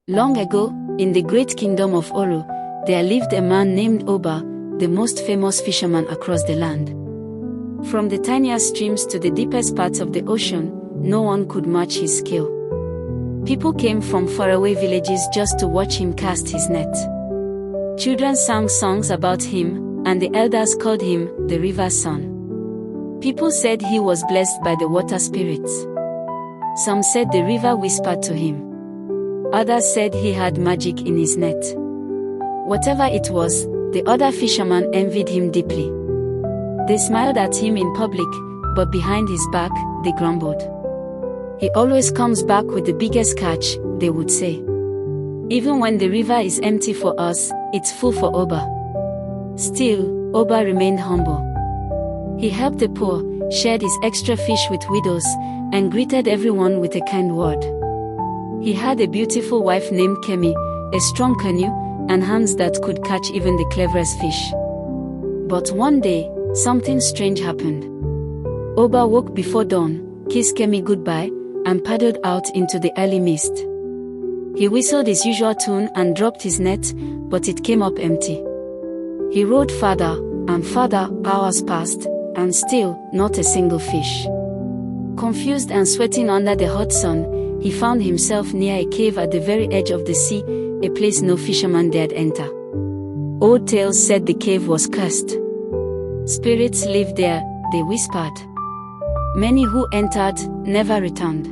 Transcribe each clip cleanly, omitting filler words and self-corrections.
Long ago, in the great kingdom of Oro, there lived a man named Oba, the most famous fisherman across the land. From the tiniest streams to the deepest parts of the ocean, no one could match his skill. People came from faraway villages just to watch him cast his net. Children sang songs about him, and the elders called him the river's son. People said he was blessed by the water spirits. Some said the river whispered to him. Others said he had magic in his net. Whatever it was, the other fishermen envied him deeply. They smiled at him in public, but behind his back, they grumbled. "He always comes back with the biggest catch," they would say. "Even when the river is empty for us, it's full for Oba." Still, Oba remained humble. He helped the poor, shared his extra fish with widows, and greeted everyone with a kind word. He had a beautiful wife named Kemi, a strong canoe, and hands that could catch even the cleverest fish. But one day, something strange happened. Oba woke before dawn, kissed Kemi goodbye, and paddled out into the early mist. He whistled his usual tune and dropped his net, but it came up empty. He rowed farther and farther, hours passed, and still, not a single fish. Confused and sweating under the hot sun, he found himself near a cave at the very edge of the sea, a place no fisherman dared enter. Old tales said the cave was cursed. Spirits lived there, they whispered. Many who entered never returned.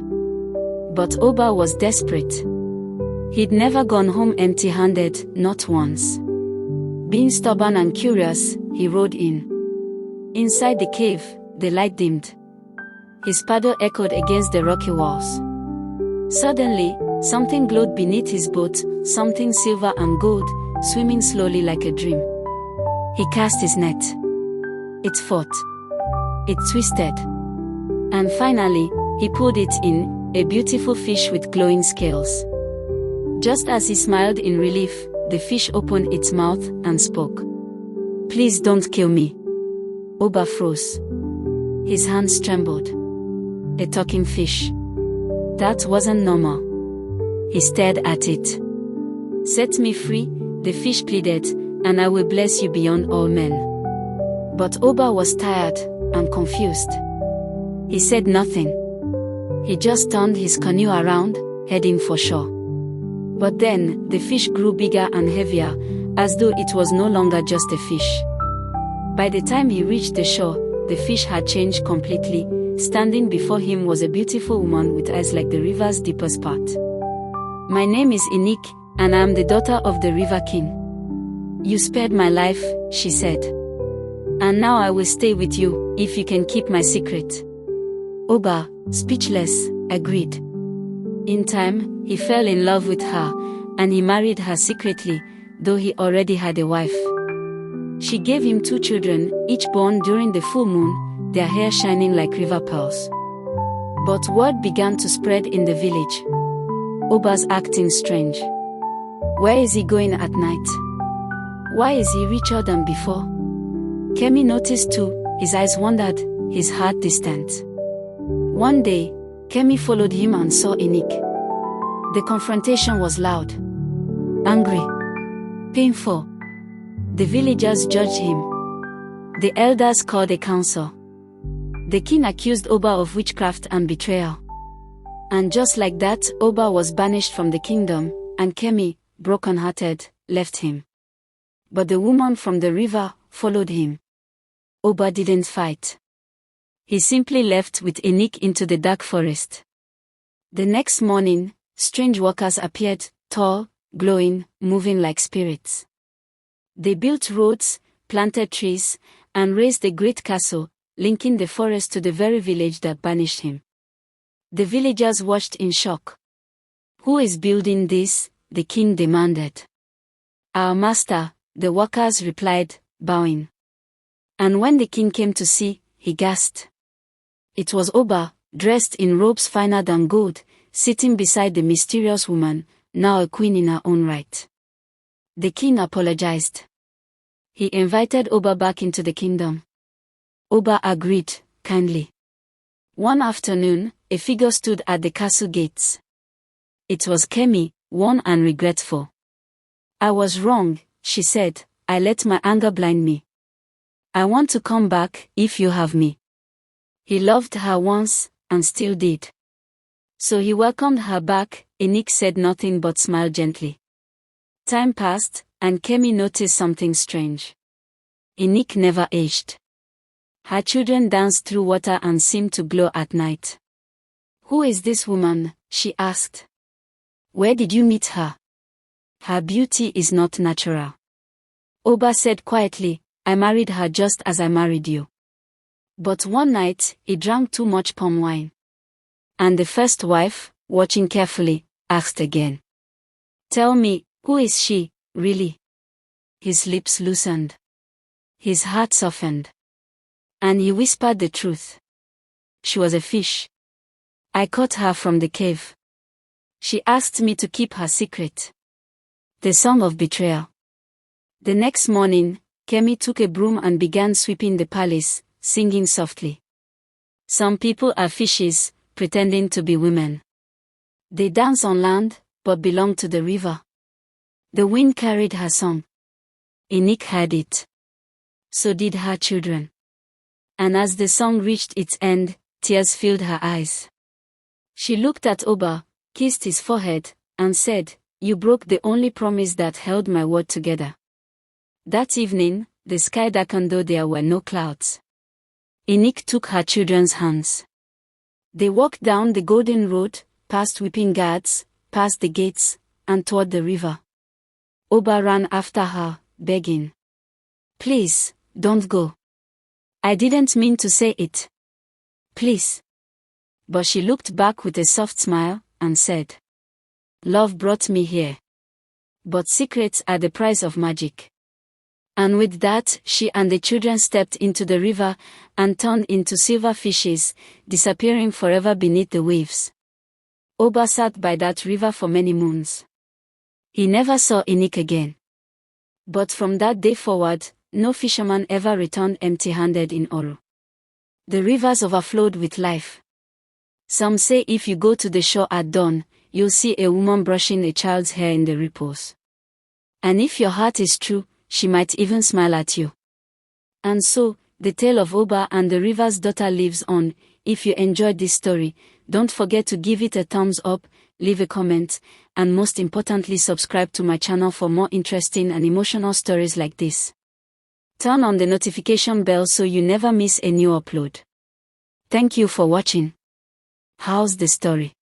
But Oba was desperate. He'd never gone home empty-handed, not once. Being stubborn and curious, he rode in. Inside the cave, the light dimmed. His paddle echoed against the rocky walls. Suddenly, something glowed beneath his boat, something silver and gold, swimming slowly like a dream. He cast his net. It fought. It twisted. And finally, he pulled it in, a beautiful fish with glowing scales. Just as he smiled in relief, the fish opened its mouth and spoke. "Please don't kill me." Oba froze. His hands trembled. A talking fish. That wasn't normal. He stared at it. "Set me free," the fish pleaded, "and I will bless you beyond all men." But Oba was tired and confused. He said nothing. He just turned his canoe around, heading for shore. But then, the fish grew bigger and heavier, as though it was no longer just a fish. By the time he reached the shore, the fish had changed completely. Standing before him was a beautiful woman with eyes like the river's deepest part. "My name is Eneke, and I am the daughter of the River King. You spared my life," she said. "And now I will stay with you, if you can keep my secret." Oba, speechless, agreed. In time, he fell in love with her, and he married her secretly, though he already had a wife. She gave him 2 children, each born during the full moon, their hair shining like river pearls. But word began to spread in the village. Oba's acting strange. Where is he going at night? Why is he richer than before? Kemi noticed too, his eyes wandered, his heart distant. One day, Kemi followed him and saw Eneke. The confrontation was loud, angry, painful. The villagers judged him. The elders called a council. The king accused Oba of witchcraft and betrayal. And just like that, Oba was banished from the kingdom, and Kemi, broken-hearted, left him. But the woman from the river followed him. Oba didn't fight. He simply left with Eneke into the dark forest. The next morning, strange workers appeared, tall, glowing, moving like spirits. They built roads, planted trees, and raised a great castle, linking the forest to the very village that banished him. The villagers watched in shock. "Who is building this?" the king demanded. "Our master," the workers replied, bowing. And when the king came to see, he gasped. It was Oba, dressed in robes finer than gold, sitting beside the mysterious woman, now a queen in her own right. The king apologized. He invited Oba back into the kingdom. Oba agreed, kindly. One afternoon, a figure stood at the castle gates. It was Kemi, worn and regretful. "I was wrong," she said. "I let my anger blind me. I want to come back, if you have me." He loved her once, and still did. So he welcomed her back. Eneke said nothing but smiled gently. Time passed, and Kemi noticed something strange. Eneke never aged. Her children danced through water and seemed to glow at night. "Who is this woman?" she asked. "Where did you meet her? Her beauty is not natural." Oba said quietly, "I married her just as I married you. But one night, he drank too much palm wine." And the first wife, watching carefully, asked again, "Tell me, who is she, really?" His lips loosened. His heart softened. And he whispered the truth. "She was a fish. I caught her from the cave. She asked me to keep her secret." The song of betrayal. The next morning, Kemi took a broom and began sweeping the palace, singing softly. Some people are fishes, pretending to be women. They dance on land, but belong to the river. The wind carried her song. Eneke heard it. So did her children. And as the song reached its end, tears filled her eyes. She looked at Oba, kissed his forehead, and said, "You broke the only promise that held my world together." That evening, the sky darkened though there were no clouds. Eneke took her children's hands. They walked down the golden road, past weeping guards, past the gates, and toward the river. Oba ran after her, begging, "Please, don't go. I didn't mean to say it. Please." But she looked back with a soft smile, and said, "Love brought me here. But secrets are the price of magic." And with that, she and the children stepped into the river, and turned into silver fishes, disappearing forever beneath the waves. Oba sat by that river for many moons. He never saw Eneke again. But from that day forward, no fisherman ever returned empty-handed in Oro. The rivers overflowed with life. Some say if you go to the shore at dawn, you'll see a woman brushing a child's hair in the ripples. And if your heart is true, she might even smile at you. And so, the tale of Oba and the river's daughter lives on. If you enjoyed this story, don't forget to give it a thumbs up, leave a comment, and most importantly subscribe to my channel for more interesting and emotional stories like this. Turn on the notification bell so you never miss a new upload. Thank you for watching. How's the story?